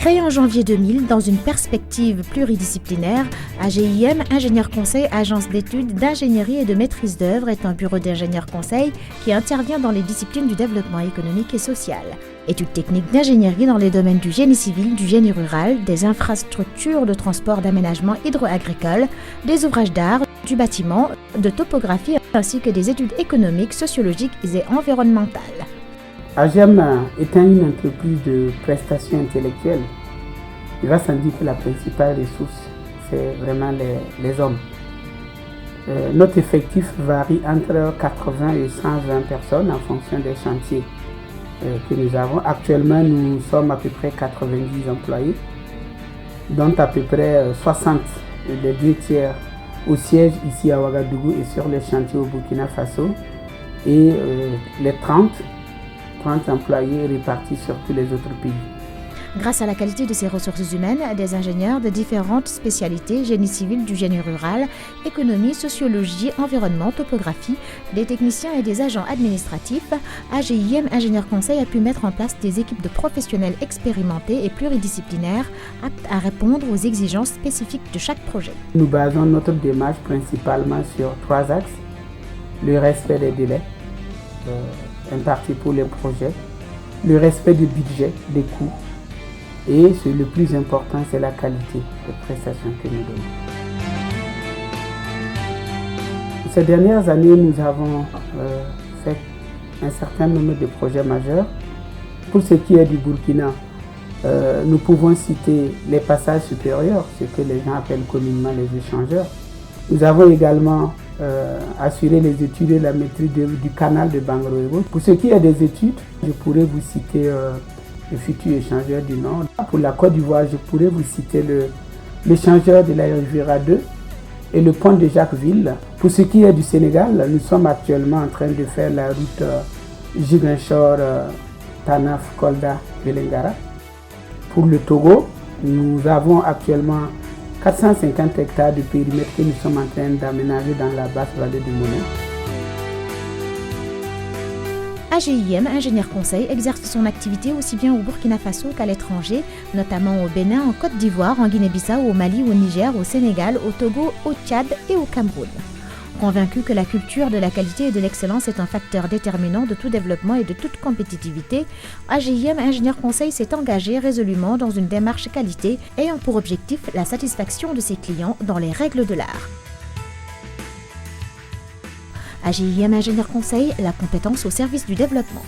Créé en janvier 2000 dans une perspective pluridisciplinaire, AGIM, Ingénieur Conseil, agence d'études, d'ingénierie et de maîtrise d'œuvre, est un bureau d'ingénieurs conseil qui intervient dans les disciplines du développement économique et social. Études techniques d'ingénierie dans les domaines du génie civil, du génie rural, des infrastructures de transport, d'aménagement hydro-agricole, des ouvrages d'art, du bâtiment, de topographie, ainsi que des études économiques, sociologiques et environnementales. AGIM étant une entreprise de prestations intellectuelles, il va sans dire que la principale ressource, c'est vraiment les hommes. Notre effectif varie entre 80 et 120 personnes en fonction des chantiers que nous avons. Actuellement, nous sommes à peu près 90 employés, dont à peu près 60, les 2 tiers au siège ici à Ouagadougou et sur les chantiers au Burkina Faso, et les 30 employés répartis sur tous les autres pays. Grâce à la qualité de ses ressources humaines, des ingénieurs de différentes spécialités, génie civil, du génie rural, économie, sociologie, environnement, topographie, des techniciens et des agents administratifs, AGIM Ingénieur Conseil a pu mettre en place des équipes de professionnels expérimentés et pluridisciplinaires aptes à répondre aux exigences spécifiques de chaque projet. Nous basons notre démarche principalement sur 3 axes. Le respect des délais impartis pour les projets, le respect du budget, des coûts, et le plus important, c'est la qualité des prestations que nous donnons. Ces dernières années, nous avons fait un certain nombre de projets majeurs. Pour ce qui est du Burkina, nous pouvons citer les passages supérieurs, ce que les gens appellent communément les échangeurs. Nous avons également assuré les études et la maîtrise du canal de Bangroego. Pour ce qui est des études, je pourrais vous citer le futur échangeur du Nord. Pour la Côte d'Ivoire, je pourrais vous citer l'échangeur de la Riviera 2 et le pont de Jacquesville. Pour ce qui est du Sénégal, nous sommes actuellement en train de faire la route Ziguinchor, Tanaf, Kolda, Vélingara. Pour le Togo, nous avons actuellement 450 hectares de périmètre que nous sommes en train d'aménager dans la basse vallée du Monet. AGIM, Ingénieur Conseil, exerce son activité aussi bien au Burkina Faso qu'à l'étranger, notamment au Bénin, en Côte d'Ivoire, en Guinée-Bissau, au Mali, au Niger, au Sénégal, au Togo, au Tchad et au Cameroun. Convaincu que la culture de la qualité et de l'excellence est un facteur déterminant de tout développement et de toute compétitivité, AGIM Ingénieur Conseil s'est engagé résolument dans une démarche qualité ayant pour objectif la satisfaction de ses clients dans les règles de l'art. AGIM Ingénieur Conseil, la compétence au service du développement.